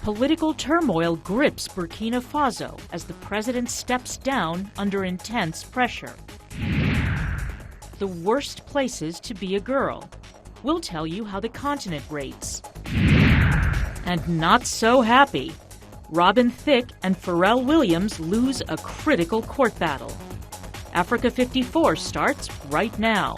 Political turmoil grips Burkina Faso as the president steps down under intense pressure. The worst places to be a girl. We'll tell you how the continent rates. And not so happy. Robin Thicke and Pharrell Williams lose a critical court battle. Africa 54 starts right now.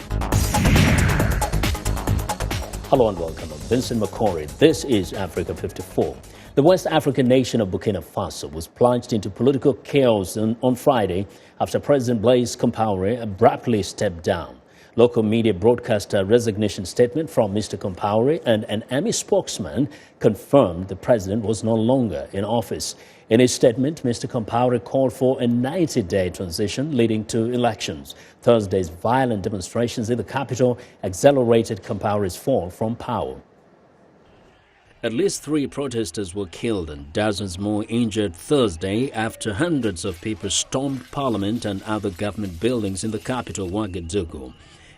Hello and welcome. I'm Vincent McCory. This is Africa 54. The West African nation of Burkina Faso was plunged into political chaos on Friday after President Blaise Compaoré abruptly stepped down. Local media broadcast a resignation statement from Mr. Compaoré, and an army spokesman confirmed the president was no longer in office. In his statement, Mr. Compaoré called for a 90-day transition leading to elections. Thursday's violent demonstrations in the capital accelerated Compaoré's fall from power. At least 3 protesters were killed and dozens more injured Thursday after hundreds of people stormed parliament and other government buildings in the capital, Ouagadougou.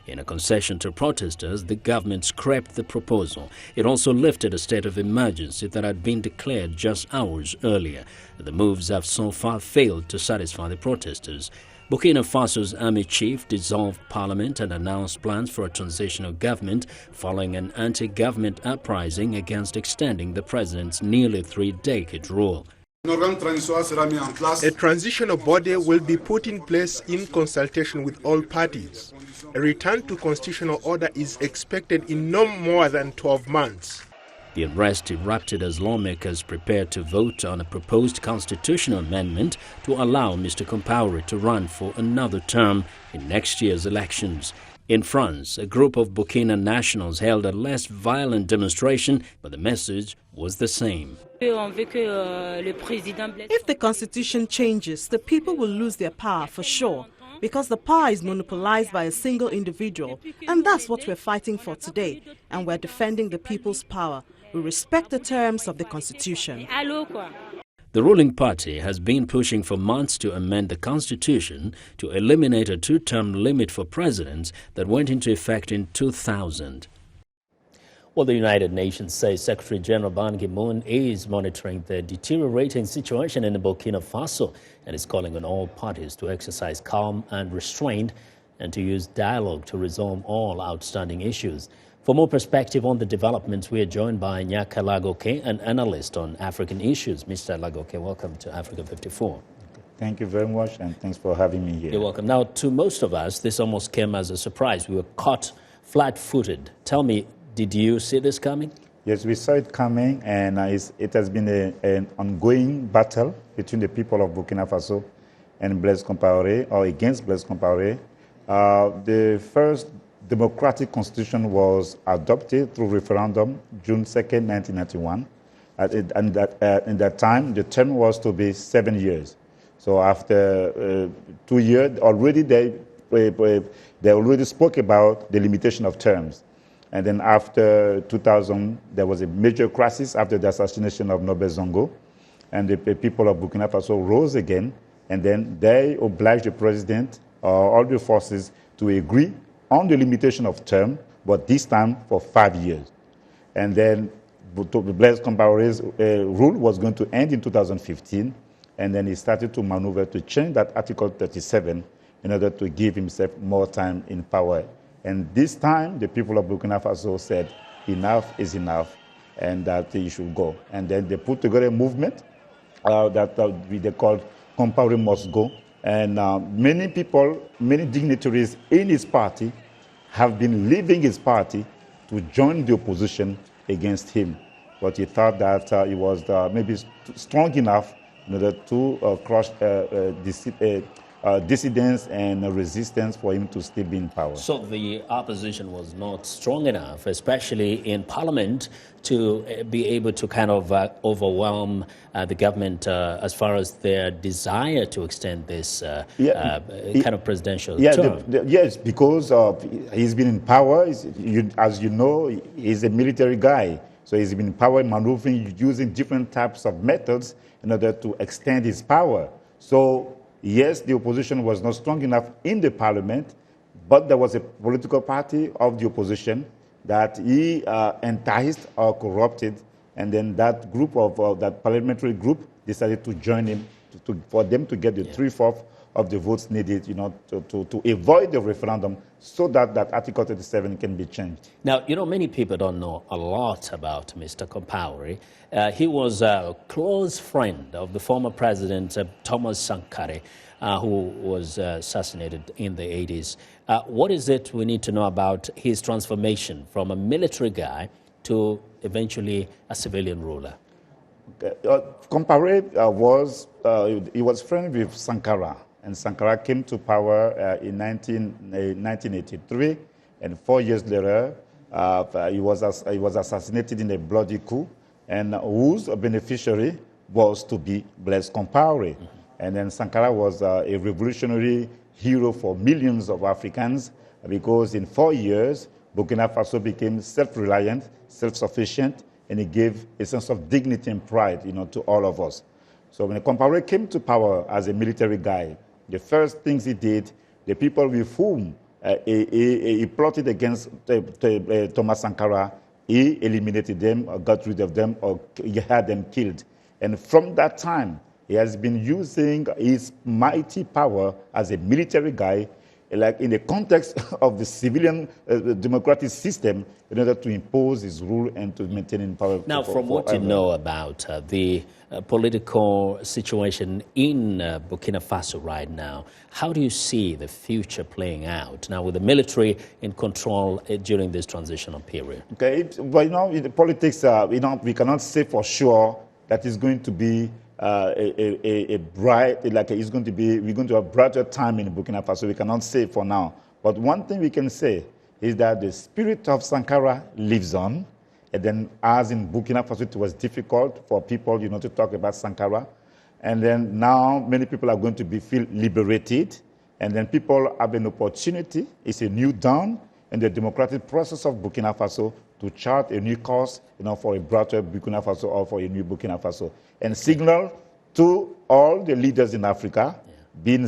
In a concession to protesters, the government scrapped the proposal. It also lifted a state of emergency that had been declared just hours earlier. The moves have so far failed to satisfy the protesters. Burkina Faso's army chief dissolved parliament and announced plans for a transitional government following an anti-government uprising against extending the president's nearly 3-decade rule. A transitional body will be put in place in consultation with all parties. A return to constitutional order is expected in no more than 12 months. The unrest erupted as lawmakers prepared to vote on a proposed constitutional amendment to allow Mr. Compaoré to run for another term in next year's elections. In France, a group of Burkina nationals held a less violent demonstration, but the message was the same. If the constitution changes, the people will lose their power for sure, because the power is monopolized by a single individual, and that's what we're fighting for today, and we're defending the people's power. We respect the terms of the constitution. The ruling party has been pushing for months to amend the constitution to eliminate a 2-term limit for presidents that went into effect in 2000. Well, the United Nations says Secretary General Ban Ki-moon is monitoring the deteriorating situation in Burkina Faso and is calling on all parties to exercise calm and restraint and to use dialogue to resolve all outstanding issues. For more perspective on the developments, we are joined by Nyaka Lagoke, an analyst on African issues. Mr. Lagoke, welcome to Africa 54. Thank you very much, and thanks for having me here. You're welcome. Now, to most of us, this almost came as a surprise. We were caught flat-footed. Tell me, did you see this coming? Yes, we saw it coming, and it has been an ongoing battle between the people of Burkina Faso and Blaise Compaoré, or against Blaise Compaoré. The first democratic constitution was adopted through referendum June 2nd, 1991. And in that time, the term was to be 7 years. So after 2 years, already they already spoke about the limitation of terms. And then after 2000, there was a major crisis after the assassination of Noble Zongo. And the people of Burkina Faso rose again. And then they obliged the president, all the forces, to agree on the limitation of term, but this time for 5 years. And then Blaise Compaoré's rule was going to end in 2015, and then he started to maneuver to change that Article 37 in order to give himself more time in power. And this time, the people of Burkina Faso said, enough is enough, and that he should go. And then they put together a movement that they called Compaoré Must Go. And many people, many dignitaries in his party have been leaving his party to join the opposition against him. But he thought that he was maybe strong enough in order to crush dissidents and resistance for him to still be in power. So the opposition was not strong enough, especially in parliament, to be able to kind of overwhelm the government as far as their desire to extend this kind of presidential term. Yes, because he's been in power. As you know, he's a military guy. So he's been in power, maneuvering, using different types of methods in order to extend his power. So yes, the opposition was not strong enough in the parliament, but there was a political party of the opposition that he enticed or corrupted and then that group that parliamentary group decided to join him for them to get the 3/4 of the votes needed, to avoid the referendum, so that Article 37 can be changed. Now, many people don't know a lot about Mr. Compaoré. He was a close friend of the former president, Thomas Sankara, who was assassinated in the 80s. What is it we need to know about his transformation from a military guy to eventually a civilian ruler? Compaoré was friends with Sankara, and Sankara came to power in 1983, and 4 years later, he was assassinated in a bloody coup, and whose beneficiary was to be Blaise Compaoré. Mm-hmm. And then Sankara was a revolutionary hero for millions of Africans, because in 4 years, Burkina Faso became self-reliant, self-sufficient, and it gave a sense of dignity and pride, to all of us. So when Compaoré came to power as a military guy, the first things he did, the people with whom he plotted against Thomas Sankara, he eliminated them, or got rid of them, or he had them killed. And from that time, he has been using his mighty power as a military guy, like in the context of the civilian democratic system, in order to impose his rule and to maintain in power. Now, from what you know about the political situation in Burkina Faso right now, how do you see the future playing out now with the military in control during this transitional period? Okay, well, in the politics, we cannot say for sure that it's going to be we're going to have brighter time in Burkina Faso. We cannot say for now. But one thing we can say is that the spirit of Sankara lives on. And then, as in Burkina Faso, it was difficult for people, to talk about Sankara. And then now many people are going to feel liberated. And then people have an opportunity. It's a new dawn in the democratic process of Burkina Faso to chart a new course, for a brighter Burkina Faso or for a new Burkina Faso. And signal to all the leaders in Africa, be in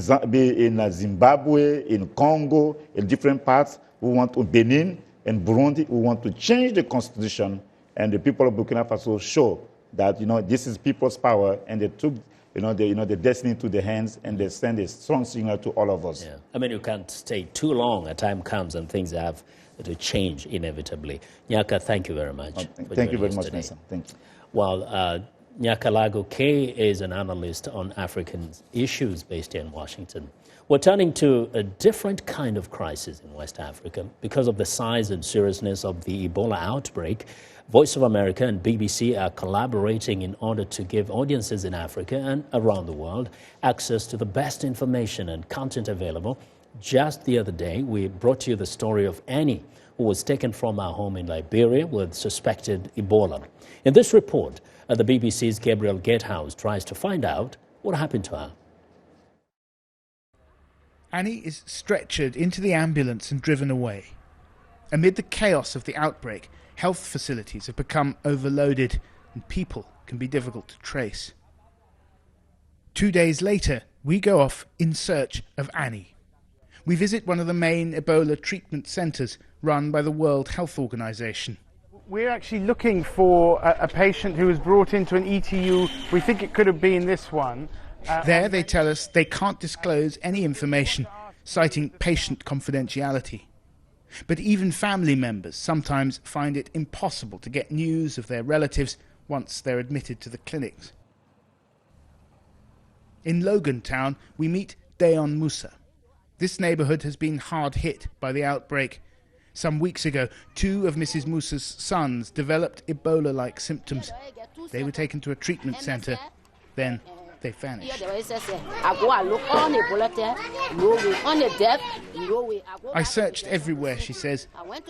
Zimbabwe, in Congo, in different parts, who want to Benin and Burundi, who want to change the constitution, and the people of Burkina Faso show that this is people's power, and they took the destiny to their hands, and they send a strong signal to all of us. Yeah. I mean, you can't stay too long. A time comes and things have to change inevitably. Nyaka, thank you very much. Thank you very much, Nelson. Thank you. Well, Nyaka Lago K is an analyst on African issues based here in Washington. We're turning to a different kind of crisis in West Africa. Because of the size and seriousness of the Ebola outbreak, Voice of America and BBC are collaborating in order to give audiences in Africa and around the world access to the best information and content available. Just the other day, we brought you the story of Annie, who was taken from her home in Liberia with suspected Ebola. In this report, the BBC's Gabriel Gatehouse tries to find out what happened to her. Annie is stretchered into the ambulance and driven away. Amid the chaos of the outbreak, health facilities have become overloaded and people can be difficult to trace. 2 days later, we go off in search of Annie. We visit one of the main Ebola treatment centres run by the World Health Organization. We're actually looking for a patient who was brought into an ETU. We think it could have been this one. There they tell us they can't disclose any information, citing patient confidentiality. But even family members sometimes find it impossible to get news of their relatives once they're admitted to the clinics. In Logan Town, we meet Dayon Musa. This neighbourhood has been hard hit by the outbreak. Some weeks ago, 2 of Mrs. Musa's sons developed Ebola-like symptoms. They were taken to a treatment centre, then they vanished. I searched everywhere, she says.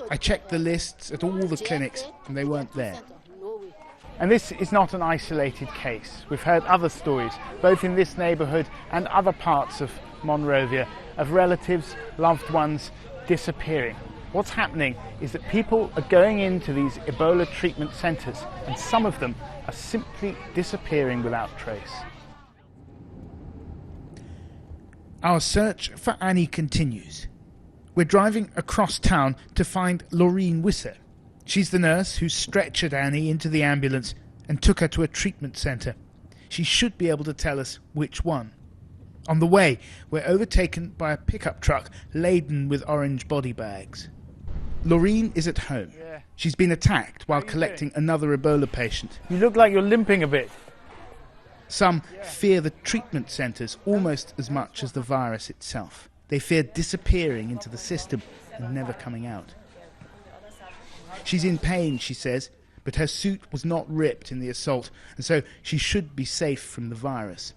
I checked the lists at all the clinics, and they weren't there. And this is not an isolated case. We've heard other stories, both in this neighbourhood and other parts of Monrovia, of relatives, loved ones disappearing. What's happening is that people are going into these Ebola treatment centres, and some of them are simply disappearing without trace. Our search for Annie continues. We're driving across town to find Laureen Wisser. She's the nurse who stretchered Annie into the ambulance and took her to a treatment centre. She should be able to tell us which one. On the way, we're overtaken by a pickup truck laden with orange body bags. Laureen is at home. She's been attacked while collecting another Ebola patient. You look like you're limping a bit. Some fear the treatment centres almost as much as the virus itself. They fear disappearing into the system and never coming out. She's in pain, she says, but her suit was not ripped in the assault, and so she should be safe from the virus.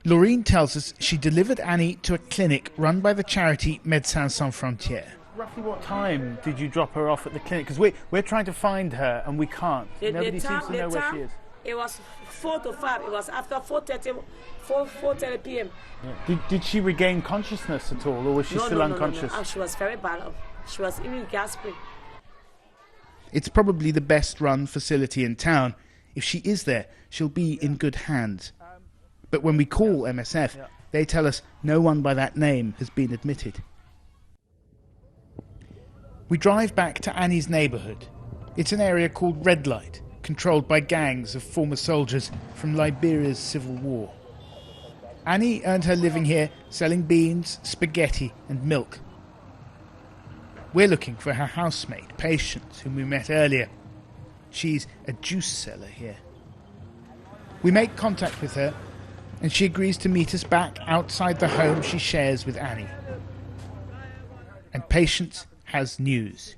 Laureen tells us she delivered Annie to a clinic run by the charity Médecins Sans Frontières. Roughly what time did you drop her off at the clinic? Because we're trying to find her and we can't. Nobody seems to know where she is. It was 4 to 5. It was after 4:30 p.m. Yeah. Did she regain consciousness at all, or was she still unconscious? No. She was very bad. She was even gasping. It's probably the best run facility in town. If she is there, she'll be in good hands. But when we call MSF, they tell us no one by that name has been admitted. We drive back to Annie's neighbourhood. It's an area called Red Light, controlled by gangs of former soldiers from Liberia's civil war. Annie earned her living here selling beans, spaghetti and milk. We're looking for her housemate, Patience, whom we met earlier. She's a juice seller here. We make contact with her, and she agrees to meet us back outside the home she shares with Annie. And Patience has news.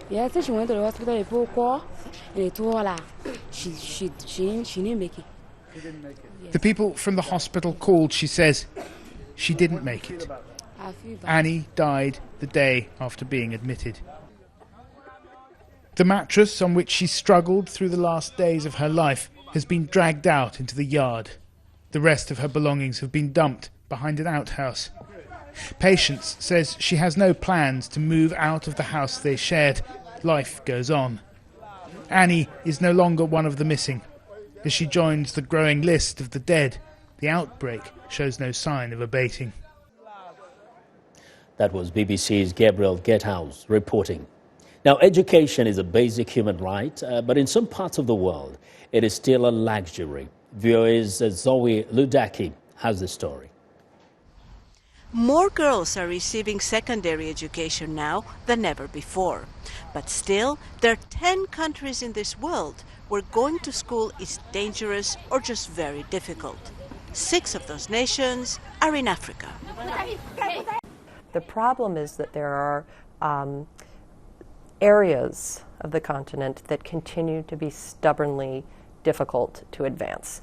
Yeah, she went to the hospital and they told her she didn't make it. The people from the hospital called, she says. She didn't make it. Annie died the day after being admitted. The mattress on which she struggled through the last days of her life has been dragged out into the yard. The rest of her belongings have been dumped behind an outhouse. Patience says she has no plans to move out of the house they shared. Life goes on. Annie is no longer one of the missing. As she joins the growing list of the dead, the outbreak shows no sign of abating. That was BBC's Gabriel Gethouse reporting. Now, education is a basic human right, but in some parts of the world, it is still a luxury. VOA's Zoe Ludaki has the story. More girls are receiving secondary education now than ever before. But still, there are 10 countries in this world where going to school is dangerous or just very difficult. 6 of those nations are in Africa. The problem is that there are areas of the continent that continue to be stubbornly difficult to advance.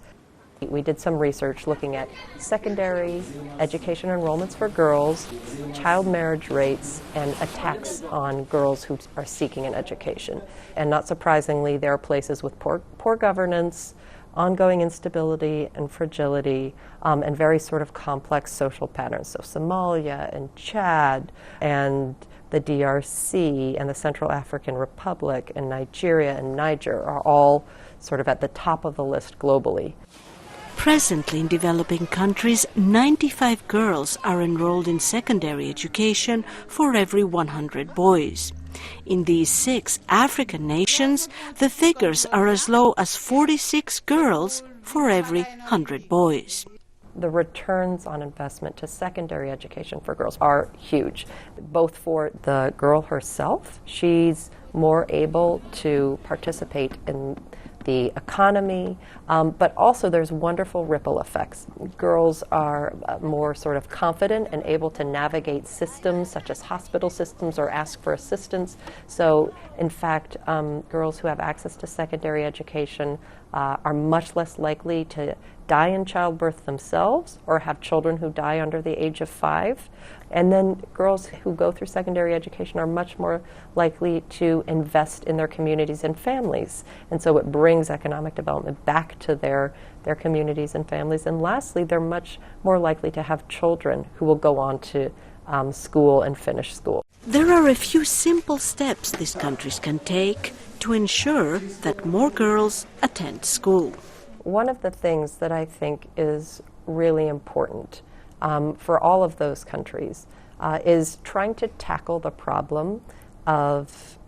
We did some research looking at secondary education enrollments for girls, child marriage rates, and attacks on girls who are seeking an education. And not surprisingly, there are places with poor governance, ongoing instability and fragility, and very sort of complex social patterns. So Somalia and Chad and the DRC and the Central African Republic and Nigeria and Niger are all sort of at the top of the list globally. Presently in developing countries, 95 girls are enrolled in secondary education for every 100 boys. In these 6 African nations, the figures are as low as 46 girls for every 100 boys. The returns on investment to secondary education for girls are huge, both for the girl herself. She's more able to participate in the economy, but also there's wonderful ripple effects. Girls are more sort of confident and able to navigate systems such as hospital systems or ask for assistance. So in fact, girls who have access to secondary education are much less likely to die in childbirth themselves or have children who die under the age of 5. And then girls who go through secondary education are much more likely to invest in their communities and families. And so it brings economic development back to their communities and families. And lastly, they're much more likely to have children who will go on to school and finish school. There are a few simple steps these countries can take to ensure that more girls attend school. One of the things that I think is really important for all of those countries is trying to tackle the problem of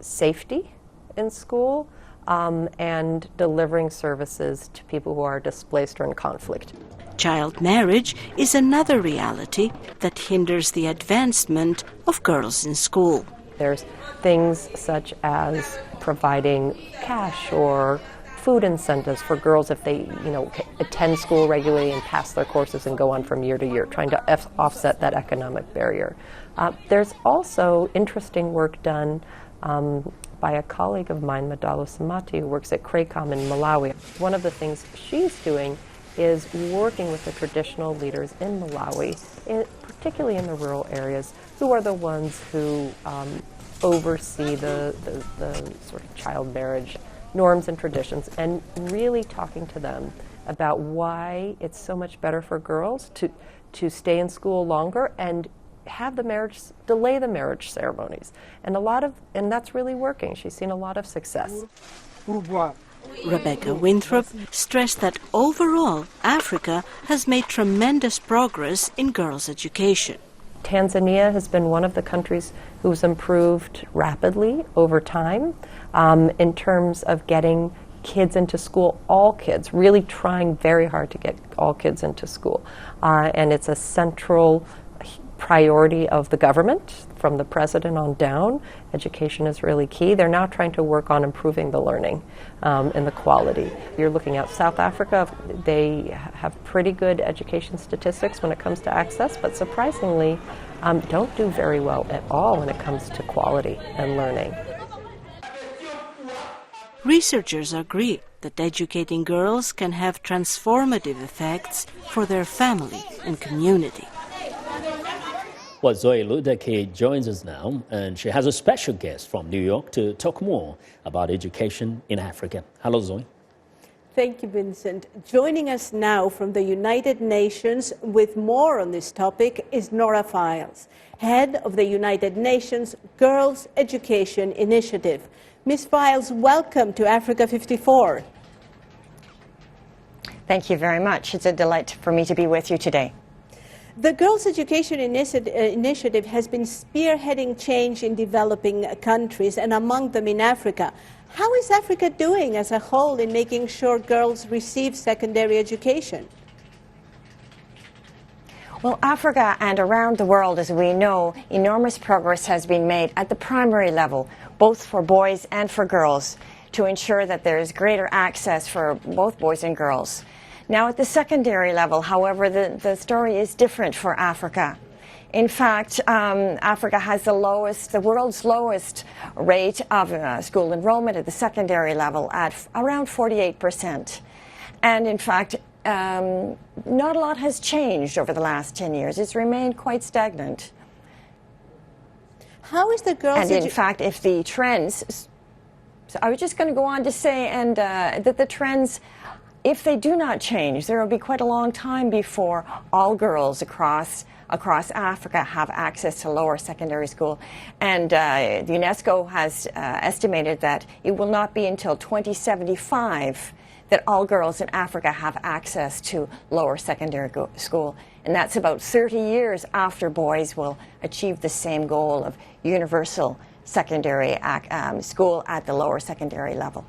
safety in school and delivering services to people who are displaced or in conflict. Child marriage is another reality that hinders the advancement of girls in school. There's things such as providing cash or food incentives for girls if they, attend school regularly and pass their courses and go on from year to year, trying to offset that economic barrier. There's also interesting work done by a colleague of mine, Madalo Samati, who works at CRACOM in Malawi. One of the things she's doing is working with the traditional leaders in Malawi, particularly in the rural areas, who are the ones who oversee the sort of child marriage norms and traditions, and really talking to them about why it's so much better for girls to stay in school longer and have delay the marriage ceremonies. And that's really working. She's seen a lot of success. Rebecca Winthrop stressed that overall, Africa has made tremendous progress in girls' education. Tanzania has been one of the countries who's improved rapidly over time in terms of getting kids into school, all kids, really trying very hard to get all kids into school. And it's a central priority of the government, from the president on down. Education is really key. They're now trying to work on improving the learning and the quality. You're looking at South Africa, they have pretty good education statistics when it comes to access, but surprisingly don't do very well at all when it comes to quality and learning. Researchers agree that educating girls can have transformative effects for their family and community. Well, Zoe Ludeke joins us now, and she has a special guest from New York to talk more about education in Africa. Hello, Zoe. Thank you, Vincent. Joining us now from the United Nations with more on this topic is Nora Files, head of the United Nations Girls Education Initiative. Ms. Files, welcome to Africa 54. Thank you very much. It's a delight for me to be with you today. The Girls' Education Initiative has been spearheading change in developing countries and among them in Africa. How is Africa doing as a whole in making sure girls receive secondary education? Well, Africa and around the world, as we know, enormous progress has been made at the primary level, both for boys and for girls, to ensure that there is greater access for both boys and girls. Now, at the secondary level, however, the story is different for Africa. In fact, Africa has the world's lowest rate of school enrollment at the secondary level at around 48%. And in fact, not a lot has changed over the last 10 years. It's remained quite stagnant. How is the girls' And in fact, if the trends, so I was just going to go on to say, and that the trends, if they do not change, there will be quite a long time before all girls across Africa have access to lower secondary school. And the UNESCO has estimated that it will not be until 2075 that all girls in Africa have access to lower secondary school. And that's about 30 years after boys will achieve the same goal of universal secondary school at the lower secondary level.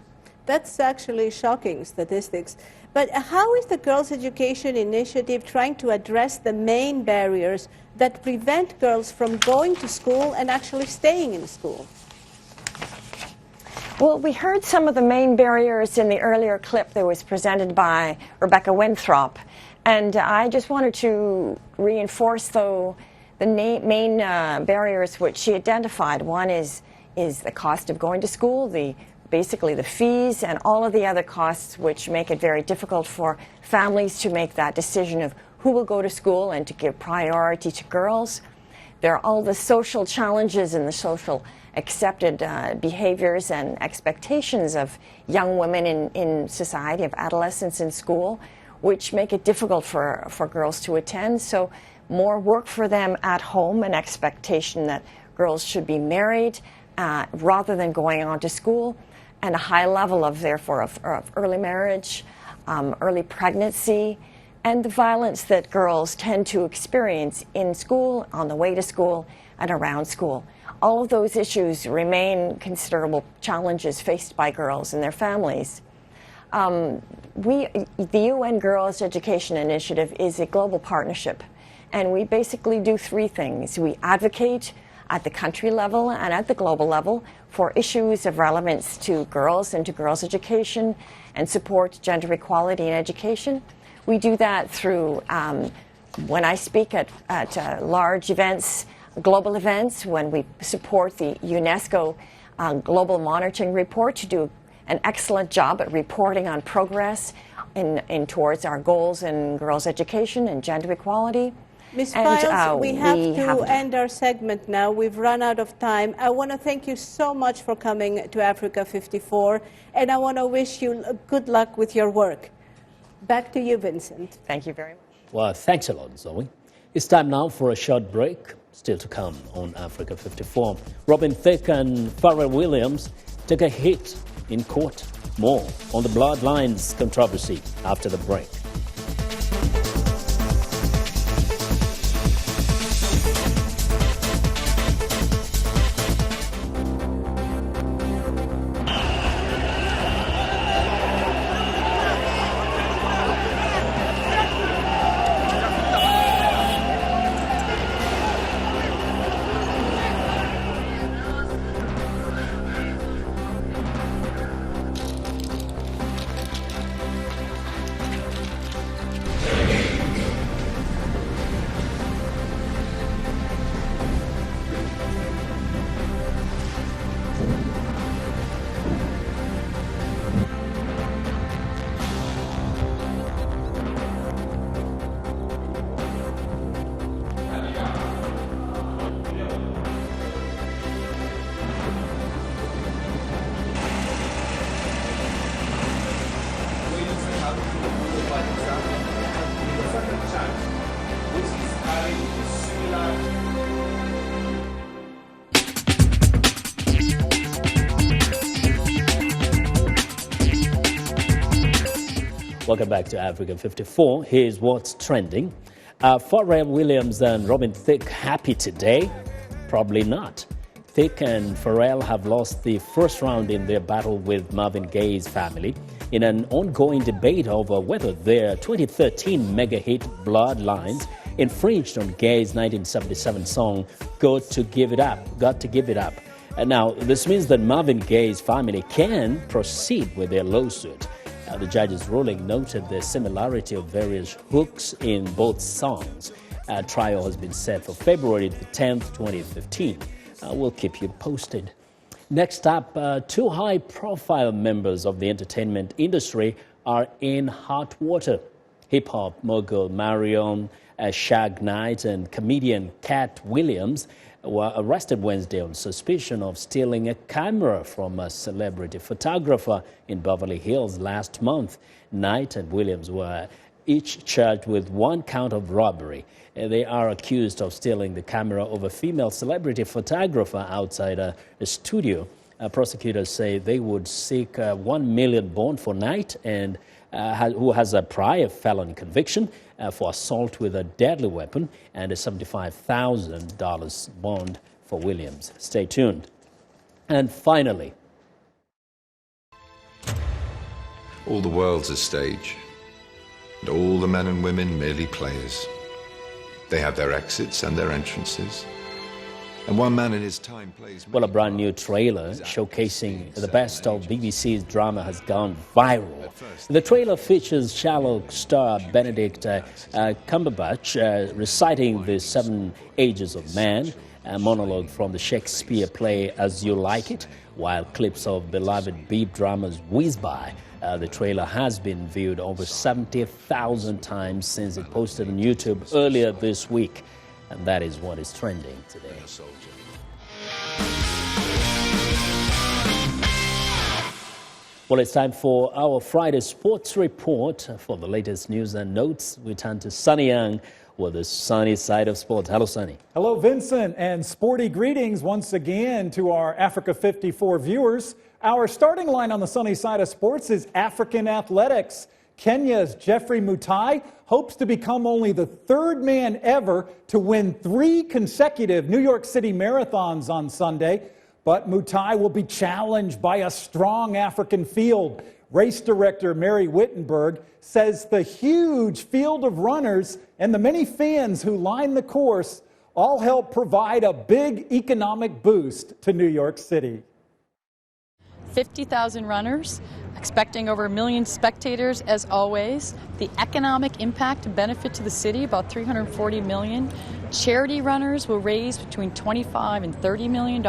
That's actually shocking statistics. But how is the Girls' Education Initiative trying to address the main barriers that prevent girls from going to school and actually staying in school? Well, we heard some of the main barriers in the earlier clip that was presented by Rebecca Winthrop. And I just wanted to reinforce, though, the main barriers which she identified. One is the cost of going to school, basically the fees and all of the other costs which make it very difficult for families to make that decision of who will go to school and to give priority to girls. There are all the social challenges and the social accepted behaviors and expectations of young women in society, of adolescents in school, which make it difficult for girls to attend. So more work for them at home, an expectation that girls should be married rather than going on to school, and a high level of, therefore, of early marriage, early pregnancy, and the violence that girls tend to experience in school, on the way to school, and around school. all of those issues remain considerable challenges faced by girls and their families. The UN Girls Education Initiative is a global partnership, and we basically do three things. We advocate at the country level and at the global level for issues of relevance to girls and to girls' education and support gender equality in education. We do that through, when I speak at large events, global events, when we support the UNESCO Global Monitoring Report to do an excellent job at reporting on progress in towards our goals in girls' education and gender equality. Ms. Files, we have to end our segment now. We've run out of time. I want to thank you so much for coming to Africa 54, and I want to wish you good luck with your work. Back to you, Vincent. Thank you very much. Well, thanks a lot, Zoe. It's time now for a short break. Still to come on Africa 54. Robin Thicke and Pharrell Williams take a hit in court. More on the Bloodlines controversy after the break. Welcome back to Africa 54. Here's what's trending. Pharrell Williams and Robin Thicke happy today? Probably not. Thicke and Pharrell have lost the first round in their battle with Marvin Gaye's family in an ongoing debate over whether their 2013 mega hit Bloodlines infringed on Gaye's 1977 song Got to Give It Up. Now, this means that Marvin Gaye's family can proceed with their lawsuit. The judge's ruling noted the similarity of various hooks in both songs. A trial has been set for February the 10th, 2015. We'll keep you posted. Next up, two high-profile members of the entertainment industry are in hot water. Hip-hop mogul Marion Shag Knight and comedian Cat Williams were arrested Wednesday on suspicion of stealing a camera from a celebrity photographer in Beverly Hills last month. Knight and Williams were each charged with one count of robbery. They are accused of stealing the camera of a female celebrity photographer outside a studio. Prosecutors say they would seek $1 million bond for Knight, and who has a prior felony conviction for assault with a deadly weapon, and a $75,000 bond for Williams. Stay tuned. And finally, all the world's a stage, and all the men and women merely players. They have their exits and their entrances. And one man in his time plays... Well, a brand new trailer showcasing the best of BBC's drama has gone viral. The trailer features Sherlock star Benedict Cumberbatch reciting the 7 Ages of Man, a monologue from the Shakespeare play As You Like It, while clips of beloved beat dramas whiz by. The trailer has been viewed over 70,000 times since it posted on YouTube earlier this week. And that is what is trending today. Well, it's time for our Friday Sports Report. For the latest news and notes, we turn to Sunny Young with the sunny side of sports. Hello, Sunny. Hello, Vincent, and sporty greetings once again to our Africa 54 viewers. Our starting line on the sunny side of sports is African athletics. Kenya's Jeffrey Mutai hopes to become only the third man ever to win 3 consecutive New York City marathons on Sunday. But Mutai will be challenged by a strong African field. Race director Mary Wittenberg says the huge field of runners and the many fans who line the course all help provide a big economic boost to New York City. 50,000 runners, expecting over 1 million spectators as always. The economic impact and benefit to the city, about $340 million. Charity runners will raise between $25 and $30 million.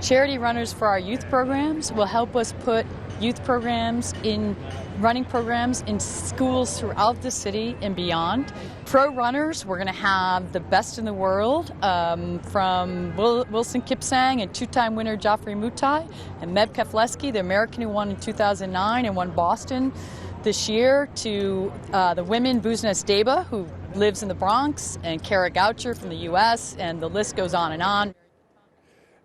Charity runners for our youth programs will help us put youth programs in running programs in schools throughout the city and beyond. Pro runners, we're going to have the best in the world, from Wilson Kipsang and 2-time winner Joffrey Mutai, and Meb Keflezighi, the American who won in 2009 and won Boston this year, to the women Buznes Deba, who lives in the Bronx, and Kara Goucher from the U.S., and the list goes on and on.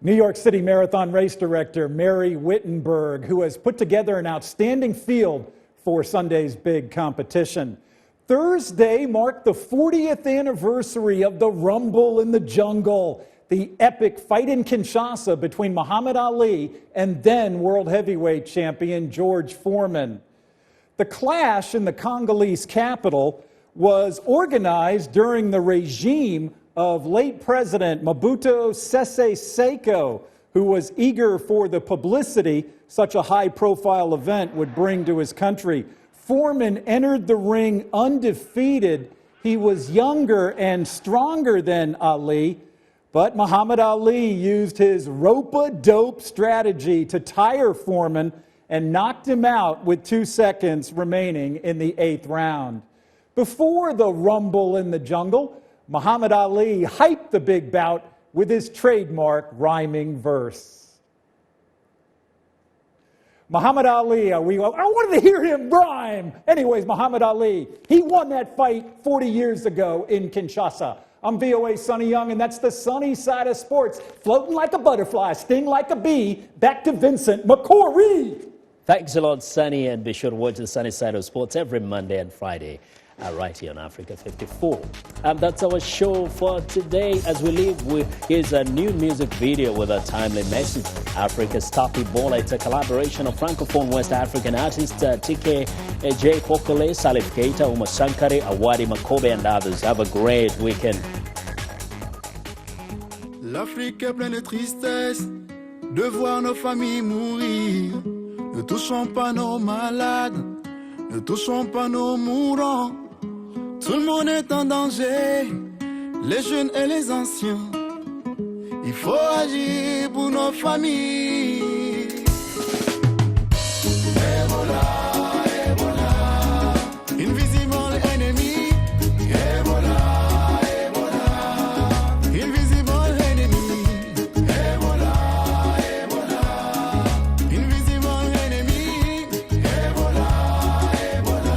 New York City Marathon race director Mary Wittenberg, who has put together an outstanding field for Sunday's big competition. Thursday marked the 40th anniversary of the Rumble in the Jungle, the epic fight in Kinshasa between Muhammad Ali and then world heavyweight champion George Foreman. The clash in the Congolese capital was organized during the regime of late President Mobutu Sese Seko, who was eager for the publicity such a high-profile event would bring to his country. Foreman entered the ring undefeated. He was younger and stronger than Ali, but Muhammad Ali used his rope-a-dope strategy to tire Foreman and knocked him out with 2 seconds remaining in the 8th round. Before the Rumble in the Jungle, Muhammad Ali hyped the big bout with his trademark rhyming verse. Muhammad Ali, I wanted to hear him rhyme. Anyways, Muhammad Ali, he won that fight 40 years ago in Kinshasa. I'm VOA Sonny Young, and that's the sunny side of sports. Floating like a butterfly, sting like a bee. Back to Vincent McCory. Thanks a lot, Sonny, and be sure to watch the sunny side of sports every Monday and Friday. Right here on Africa 54. That's our show for today. As we leave, here's a new music video with a timely message. Africa's Top Ebola. It's a collaboration of Francophone West African artists TK J. Kokole, Salif Keita, Uma Sankari, Awadi Makobe, and others. Have a great weekend. L'Afrique est pleine de tristesse de voir nos familles mourir. Ne touchons pas nos malades, ne touchons pas nos mourants. Tout le monde est en danger, les jeunes et les anciens. Il faut agir pour nos familles. Ebola, Ebola, invisible enemy. Ebola, Ebola, invisible enemy. Ebola, Ebola, invisible enemy. Ebola, Ebola.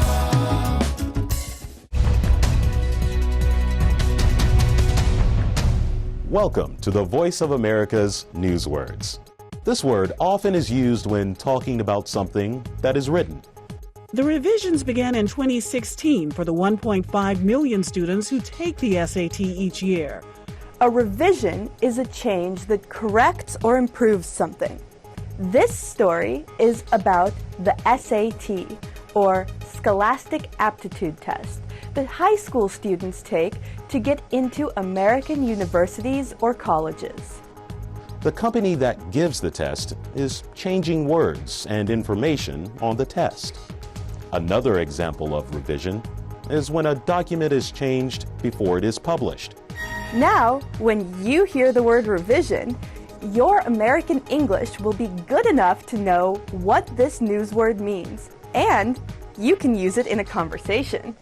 Welcome to the Voice of America's Newswords. This word often is used when talking about something that is written. The revisions began in 2016 for the 1.5 million students who take the SAT each year. A revision is a change that corrects or improves something. This story is about the SAT, or Scholastic Aptitude Test, that high school students take to get into American universities or colleges. The company that gives the test is changing words and information on the test. Another example of revision is when a document is changed before it is published. Now, when you hear the word revision, your American English will be good enough to know what this news word means, and you can use it in a conversation.